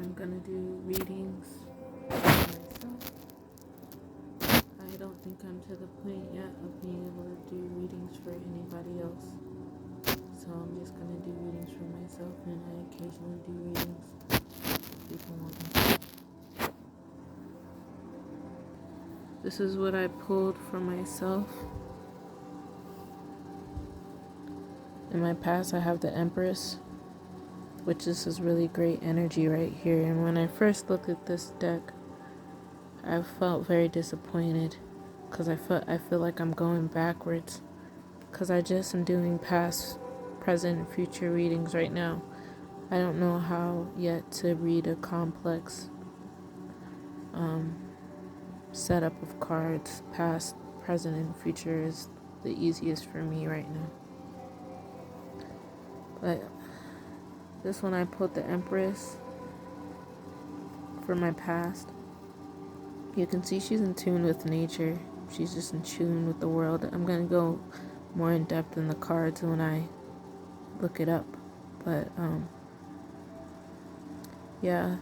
I'm gonna do readings for myself. I don't think I'm to the point yet of being able to do readings for anybody else. So I'm just gonna do readings for myself, and I occasionally do readings if people want me. This is what I pulled for myself. In my past, I have the Empress, which this is really great energy right here. And when I first looked at this deck, I felt very disappointed because I feel like I'm going backwards because I just am doing past, present, and future readings right now. I don't know how yet to read a complex setup of cards. Past, present, and future is the easiest for me right now. But this one I put the Empress for my past. You can see she's in tune with nature. She's just in tune with the world. I'm going to go more in depth in the cards when I look it up. But, yeah.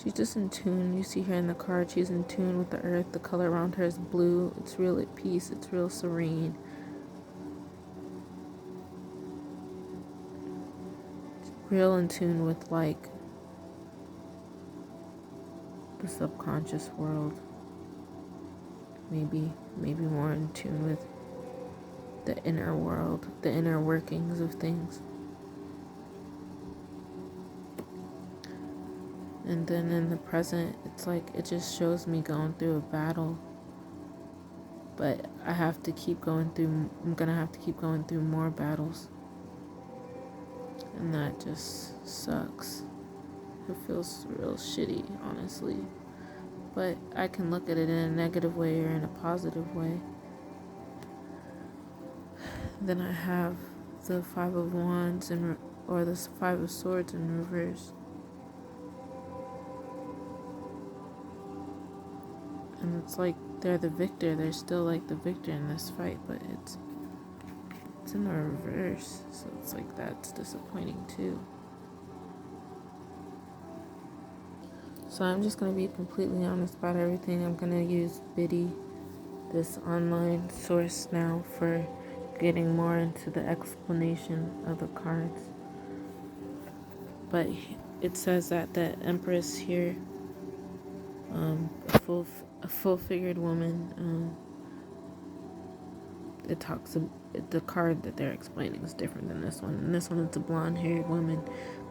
She's just in tune. You see her in the card. She's in tune with the earth. The color around her is blue. It's real at peace. It's real serene. It's real in tune with, like, the subconscious world. Maybe more in tune with the inner world, the inner workings of things. And then in the present, it's like it just shows me going through a battle. But I have to keep going through, I'm gonna have to keep going through more battles. And that just sucks. It feels real shitty, honestly. But I can look at it in a negative way or in a positive way. Then I have the Five of Wands or the Five of Swords in reverse. And it's like they're the victor. They're still like the victor in this fight, but it's in the reverse. So it's like that's disappointing too. So I'm just going to be completely honest about everything. I'm going to use Biddy, this online source now, for getting more into the explanation of the cards. But it says that the Empress here, a full-figured woman, the card that they're explaining is different than this one. In this one, it's a blonde-haired woman,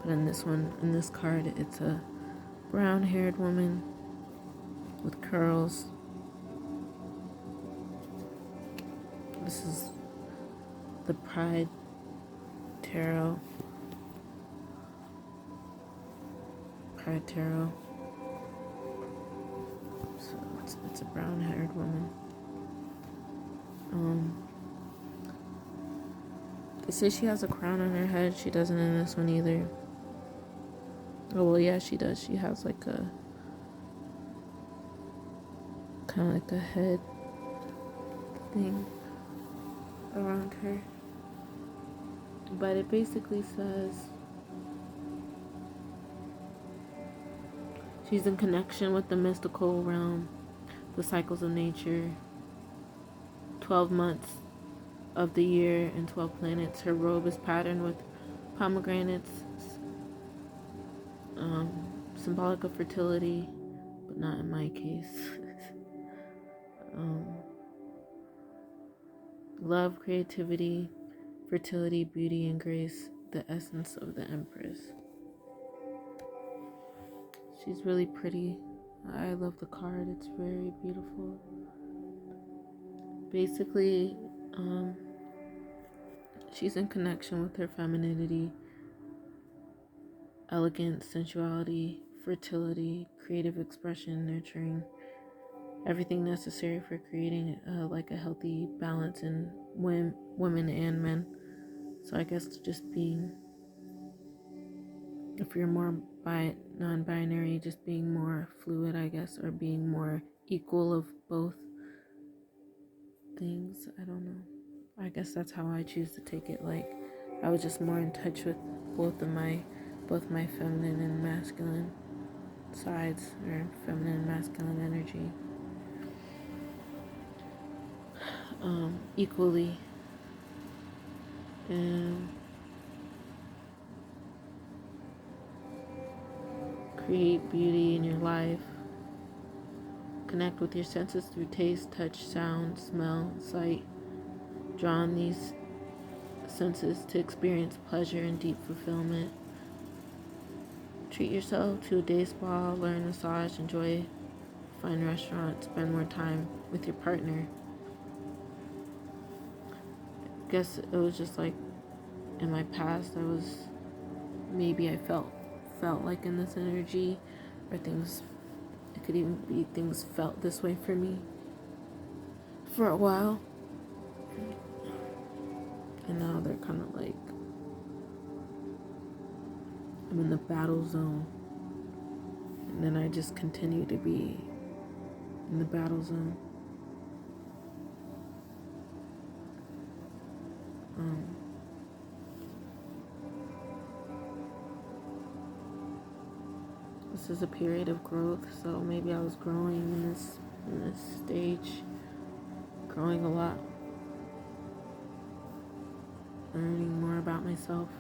but in this card, it's a brown-haired woman with curls. This is the Pride Tarot. So it's a brown-haired woman. They say she has a crown on her head. She doesn't in this one either. Oh, well, yeah, she does. She has like a kind of like a head thing around her. But it basically says she's in connection with the mystical realm, the cycles of nature, 12 months of the year and 12 planets. Her robe is patterned with pomegranates, symbolic of fertility, but not in my case. Love, creativity, fertility, beauty, and grace, the essence of the Empress. She's really pretty. I love the card. It's very beautiful. Basically, she's in connection with her femininity, elegance, sensuality, fertility, creative expression, nurturing, everything necessary for creating like a healthy balance in women and men. So I guess just being, if you're more non-binary, just being more fluid, I guess, or being more equal of both things. I don't know. I guess that's how I choose to take it. Like, I was just more in touch with both of my both my feminine and masculine sides, or feminine and masculine energy, equally. And create beauty in your life. Connect with your senses through taste, touch, sound, smell, sight. Draw on these senses to experience pleasure and deep fulfillment. Treat yourself to a day spa, learn massage, enjoy a fine restaurant, spend more time with your partner. I guess it was just like in my past, I felt like in this energy, or things, it could even be things felt this way for me for a while. And now they're kind of like, I'm in the battle zone. And then I just continue to be in the battle zone. This is a period of growth, so maybe I was growing in this stage, growing a lot, learning more about myself.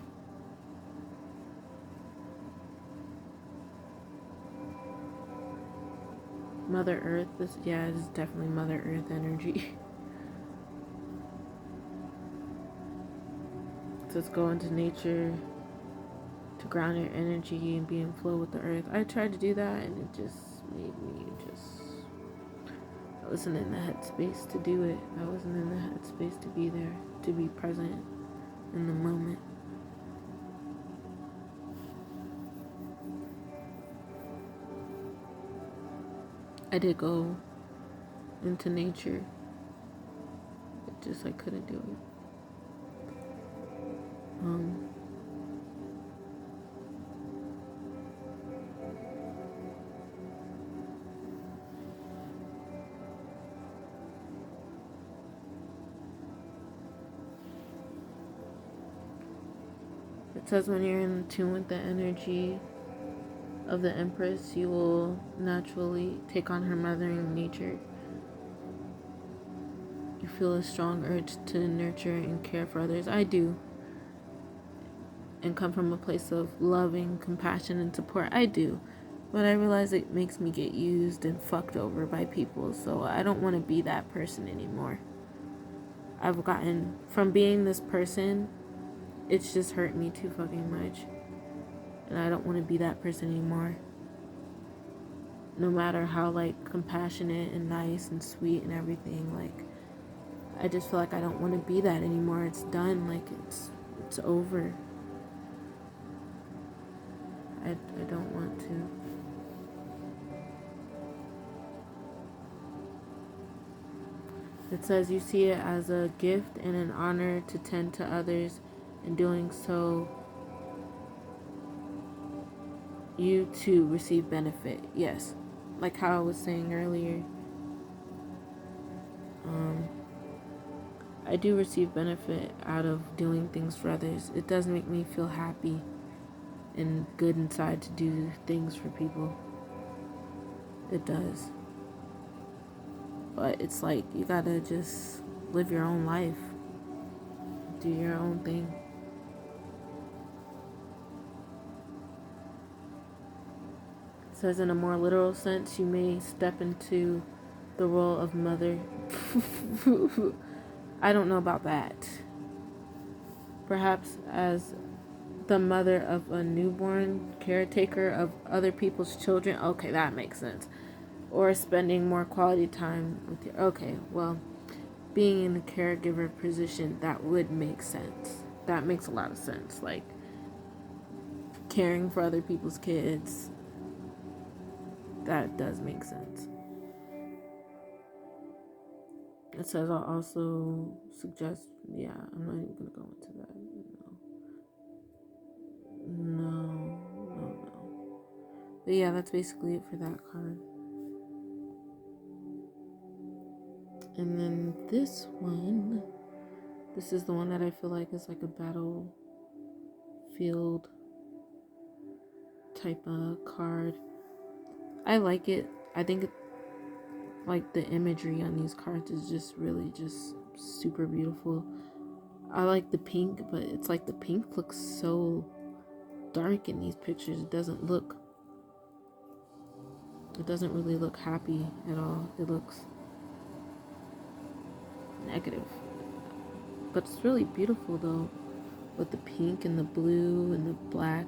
Mother Earth, this is definitely Mother Earth energy. So let's go into nature to ground your energy and be in flow with the earth. I tried to do that and it just made me I wasn't in the headspace to do it. I wasn't in the headspace to be there, to be present in the moment. I did go into nature. It just, I couldn't do it. It says when you're in tune with the energy of the Empress, you will naturally take on her mothering nature. You feel a strong urge to nurture and care for others. I do. And come from a place of loving, compassion, and support. I do. But I realize it makes me get used and fucked over by people, so I don't want to be that person anymore. I've gotten, from being this person, it's just hurt me too fucking much. And I don't want to be that person anymore. No matter how, like, compassionate and nice and sweet and everything, like, I just feel like I don't want to be that anymore. It's done. Like, it's over. I don't want to. It says you see it as a gift and an honor to tend to others. In doing so, you too receive benefit. Yes. Like how I was saying earlier. I do receive benefit out of doing things for others. It does make me feel happy and good inside to do things for people. It does. But it's like you gotta just live your own life. Do your own thing. It says in a more literal sense, you may step into the role of mother. I don't know about that. Perhaps as the mother of a newborn, caretaker of other people's children. Okay, that makes sense. Or spending more quality time with your... Okay, well, being in a caregiver position, that would make sense. That makes a lot of sense. Like, caring for other people's kids, that does make sense. It says I'll also suggest... Yeah, I'm not even going to go into that. No. But yeah, that's basically it for that card. And then this one, this is the one that I feel like is like a battlefield type of card. I like it. I think like the imagery on these cards is just really just super beautiful. I like the pink, but it's like the pink looks so dark in these pictures. It doesn't really look happy at all. It looks negative. But it's really beautiful though, with the pink and the blue and the black.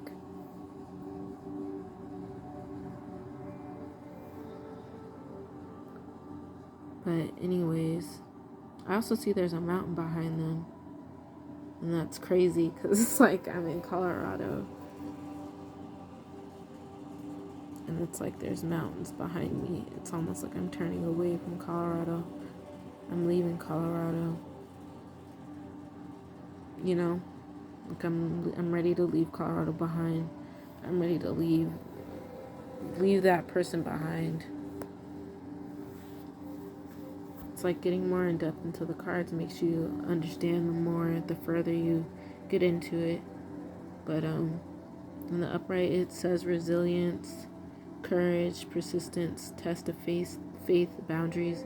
But anyways, I also see there's a mountain behind them. And that's crazy because it's like I'm in Colorado. And it's like there's mountains behind me. It's almost like I'm turning away from Colorado. I'm leaving Colorado. You know, like I'm ready to leave Colorado behind. I'm ready to leave that person behind. It's like getting more in depth into the cards makes you understand them more the further you get into it. But in the upright it says resilience, courage, persistence, test of faith, boundaries.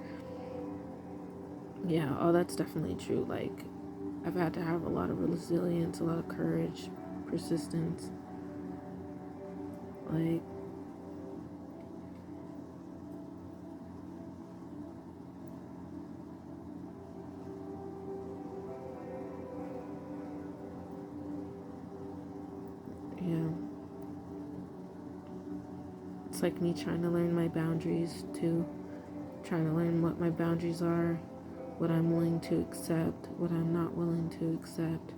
Yeah, all that's definitely true. Like I've had to have a lot of resilience, a lot of courage, persistence. Like yeah. It's like me trying to learn my boundaries too. Trying to learn what my boundaries are, what I'm willing to accept, what I'm not willing to accept.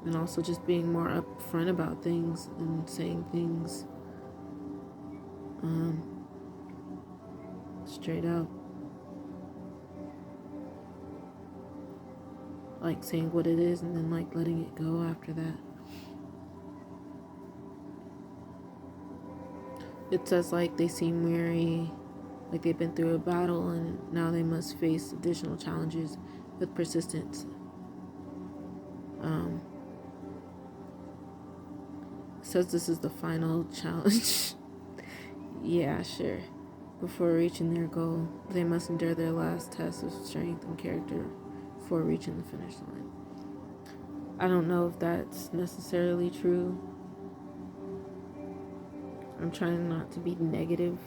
And also just being more upfront about things and saying things straight up. Like saying what it is and then like letting it go after that. It says like they seem weary, like they've been through a battle and now they must face additional challenges with persistence. It says this is the final challenge. Yeah, sure. Before reaching their goal, they must endure their last test of strength and character before reaching the finish line. I don't know if that's necessarily true. I'm trying not to be negative.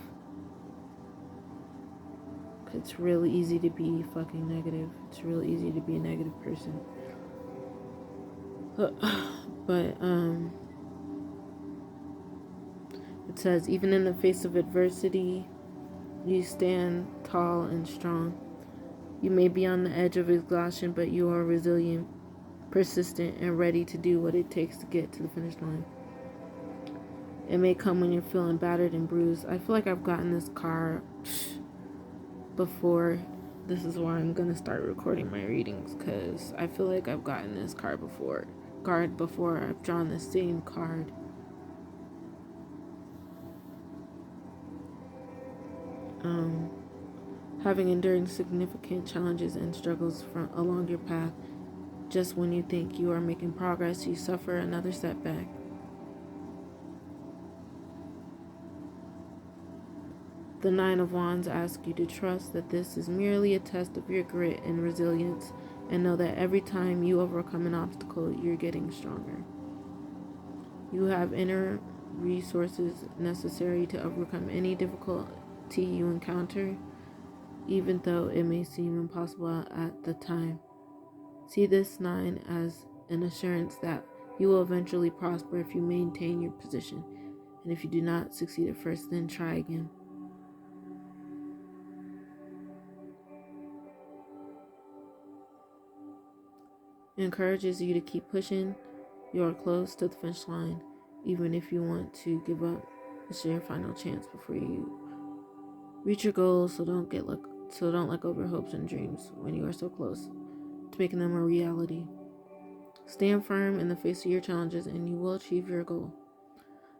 It's really easy to be fucking negative. It's really easy to be a negative person. But it says, even in the face of adversity, you stand tall and strong. You may be on the edge of exhaustion, but you are resilient, persistent, and ready to do what it takes to get to the finish line. It may come when you're feeling battered and bruised. I feel like I've gotten this card before. This is why I'm going to start recording my readings, because I feel like I've gotten this card before. I've drawn the same card. Having endured significant challenges and struggles along your path, just when you think you are making progress, you suffer another setback. The Nine of Wands asks you to trust that this is merely a test of your grit and resilience, and know that every time you overcome an obstacle, you're getting stronger. You have inner resources necessary to overcome any difficulty you encounter, even though it may seem impossible at the time. See this 9 as an assurance that you will eventually prosper if you maintain your position, and if you do not succeed at first, then try again. It encourages you to keep pushing. You are close to the finish line, even if you want to give up. This is your final chance before you reach your goals, so don't let go of your hopes and dreams when you are so close to making them a reality. Stand firm in the face of your challenges and you will achieve your goal.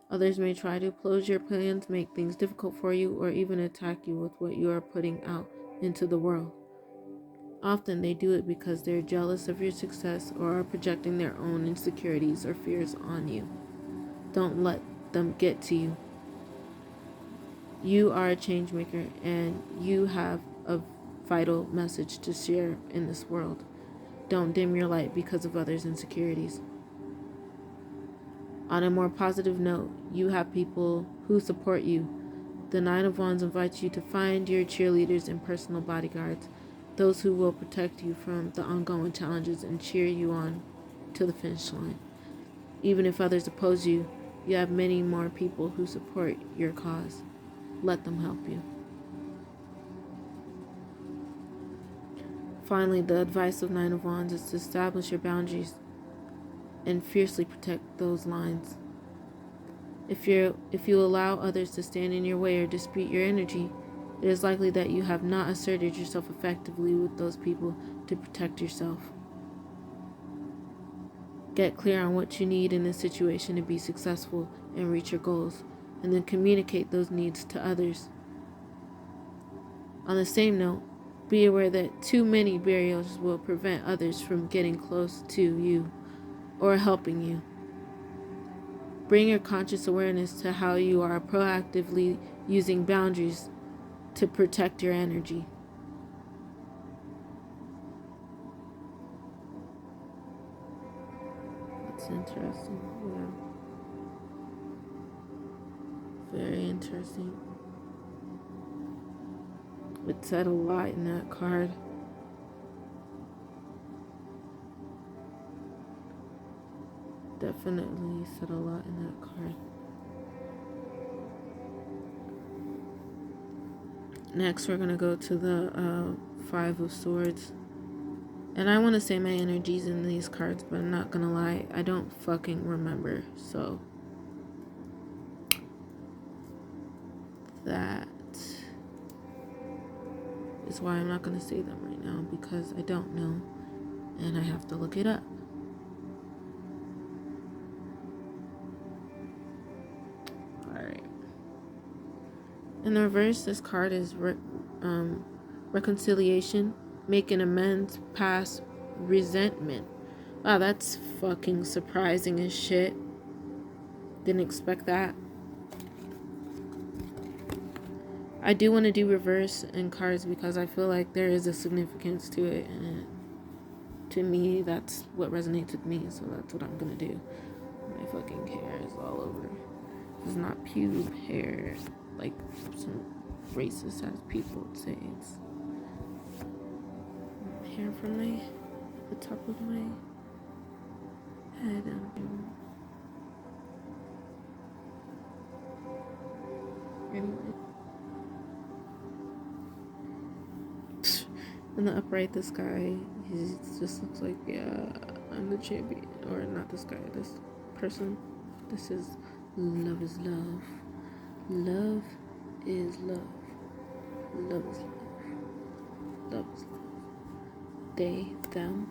Others may try to oppose your plans, make things difficult for you, or even attack you with what you are putting out into the world. Often they do it because they're jealous of your success or are projecting their own insecurities or fears on you. Don't let them get to you. You are a change maker, and you have a vital message to share in this world. Don't dim your light because of others' insecurities. On a more positive note, you have people who support you. The Nine of Wands invites you to find your cheerleaders and personal bodyguards, those who will protect you from the ongoing challenges and cheer you on to the finish line. Even if others oppose you, you have many more people who support your cause. Let them help you. Finally, the advice of Nine of Wands is to establish your boundaries and fiercely protect those lines. If you allow others to stand in your way or dispute your energy, it is likely that you have not asserted yourself effectively with those people to protect yourself. Get clear on what you need in this situation to be successful and reach your goals, and then communicate those needs to others. On the same note, be aware that too many barriers will prevent others from getting close to you or helping you. Bring your conscious awareness to how you are proactively using boundaries to protect your energy. That's interesting. Yeah. Very interesting. It said a lot in that card. Definitely said a lot in that card. Next, we're going to go to the Five of Swords. And I want to say my energies in these cards, but I'm not going to lie. I don't fucking remember. So, that is why I'm not going to say them right now, because I don't know. And I have to look it up. Alright. In the reverse, this card is reconciliation, making amends past resentment. Wow, that's fucking surprising as shit. Didn't expect that. I do want to do reverse in cards because I feel like there is a significance to it, and to me that's what resonates with me, so that's what I'm gonna do. My fucking hair is all over. This is not pube hair like some racist ass people would say. It's hair from the top of my head. Anyway. In the upright, this guy, he just looks like, yeah, I'm the champion. Or not this guy, this person. This is love is love. Love is love. Love is love. Love is love. They, them,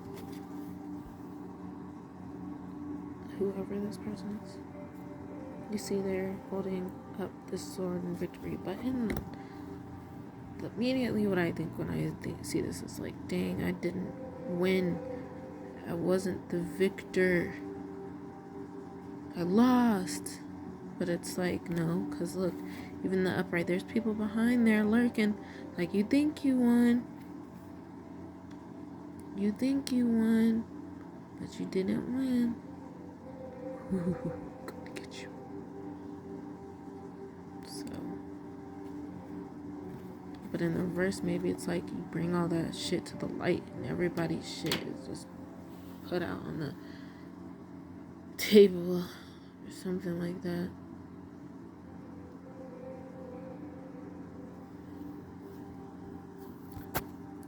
whoever this person is. You see they're holding up this sword in victory, but immediately what I think when I see this is like, dang, I didn't win. I wasn't the victor. I lost. But it's like, no, because look, even the upright, there's people behind there lurking. Like, you think you won. You think you won, but you didn't win. Gonna get you. So, but in the reverse, maybe it's like you bring all that shit to the light and everybody's shit is just put out on the table or something like that.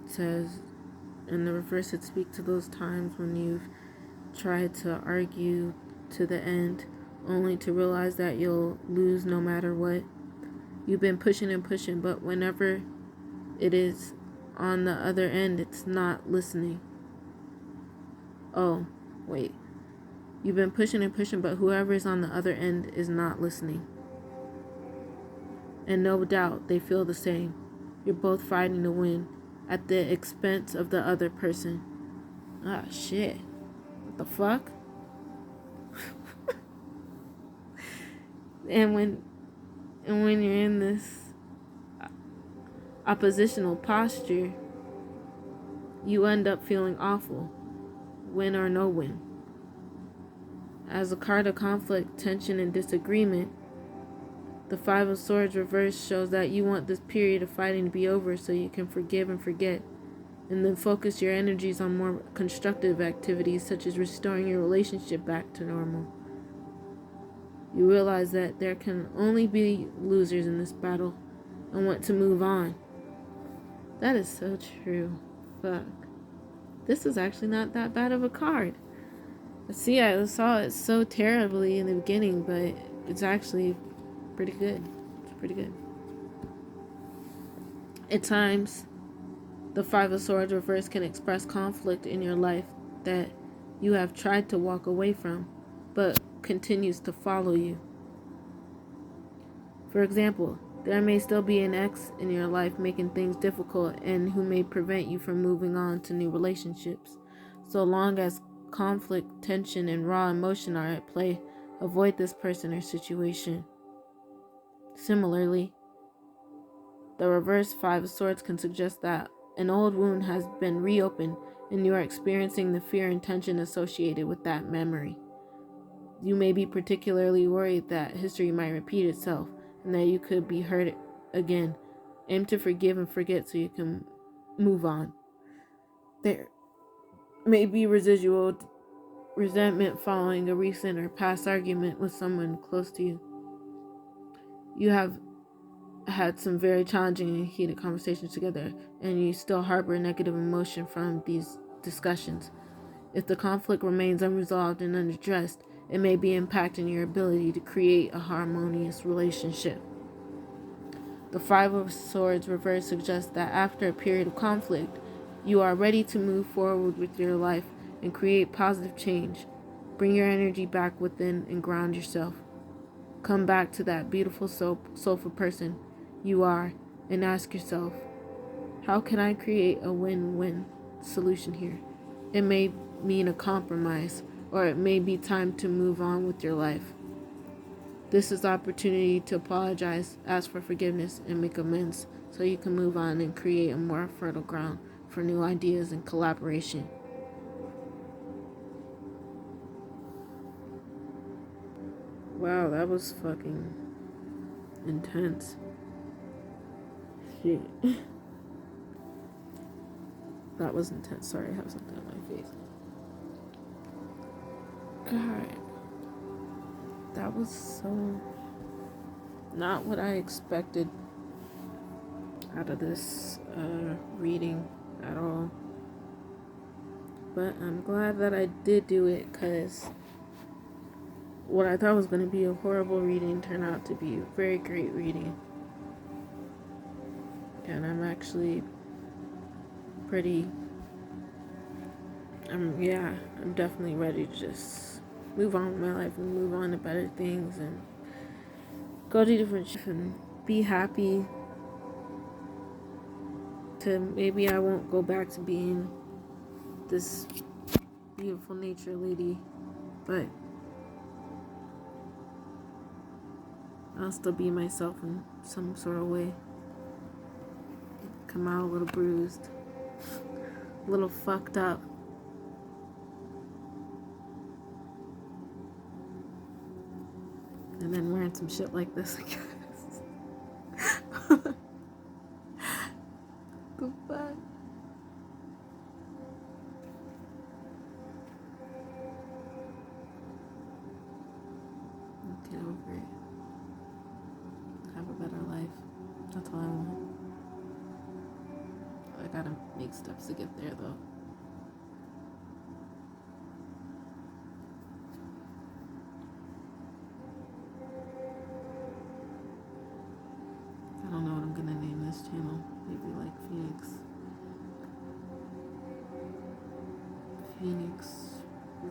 It says, in the reverse, it speaks to those times when you've tried to argue to the end, only to realize that you'll lose no matter what. You've been pushing and pushing, but whenever it is on the other end, it's not listening. Oh, wait. You've been pushing and pushing, but whoever is on the other end is not listening. And no doubt they feel the same. You're both fighting to win at the expense of the other person. Ah, shit. What the fuck? And when you're in this oppositional posture, you end up feeling awful, win or no win. As a card of conflict, tension, and disagreement, the Five of Swords reverse shows that you want this period of fighting to be over so you can forgive and forget, and then focus your energies on more constructive activities such as restoring your relationship back to normal. You realize that there can only be losers in this battle and want to move on. That is so true. Fuck. This is actually not that bad of a card. See, I saw it so terribly in the beginning, but it's actually pretty good. It's pretty good. At times, the Five of Swords reverse can express conflict in your life that you have tried to walk away from, but continues to follow you. For example, there may still be an ex in your life making things difficult and who may prevent you from moving on to new relationships. So long as conflict, tension, and raw emotion are at play, avoid this person or situation. Similarly, the reverse Five of Swords can suggest that an old wound has been reopened and you are experiencing the fear and tension associated with that memory. You may be particularly worried that history might repeat itself and that you could be hurt again. Aim to forgive and forget so you can move on. There may be residual resentment following a recent or past argument with someone close to you. You have had some very challenging and heated conversations together, and you still harbor negative emotion from these discussions. If the conflict remains unresolved and unaddressed, it may be impacting your ability to create a harmonious relationship. The Five of Swords reverse suggests that after a period of conflict, you are ready to move forward with your life and create positive change. Bring your energy back within and ground yourself. Come back to that beautiful soulful person you are and ask yourself, how can I create a win-win solution here? It may mean a compromise, or it may be time to move on with your life. This is the opportunity to apologize, ask for forgiveness, and make amends so you can move on and create a more fertile ground for new ideas and collaboration. Wow, that was fucking intense. Shit. That was intense. Sorry, I have something on my face. God. That was so not what I expected out of this reading at all. But I'm glad that I did do it, because what I thought was going to be a horrible reading turned out to be a very great reading. And I'm actually I'm definitely ready to just move on with my life and move on to better things and go to different shit and be happy. To maybe I won't go back to being this beautiful nature lady, but I'll still be myself in some sort of way. Come out a little bruised, a little fucked up. And then wearing some shit like this, I guess. The fuck? Get over it. Have a better life. That's all I want. I gotta make steps to get there, though. I don't know what I'm gonna name this channel. Maybe like Phoenix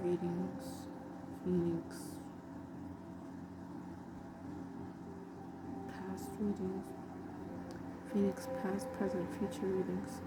readings, past readings, Phoenix past, present, future readings.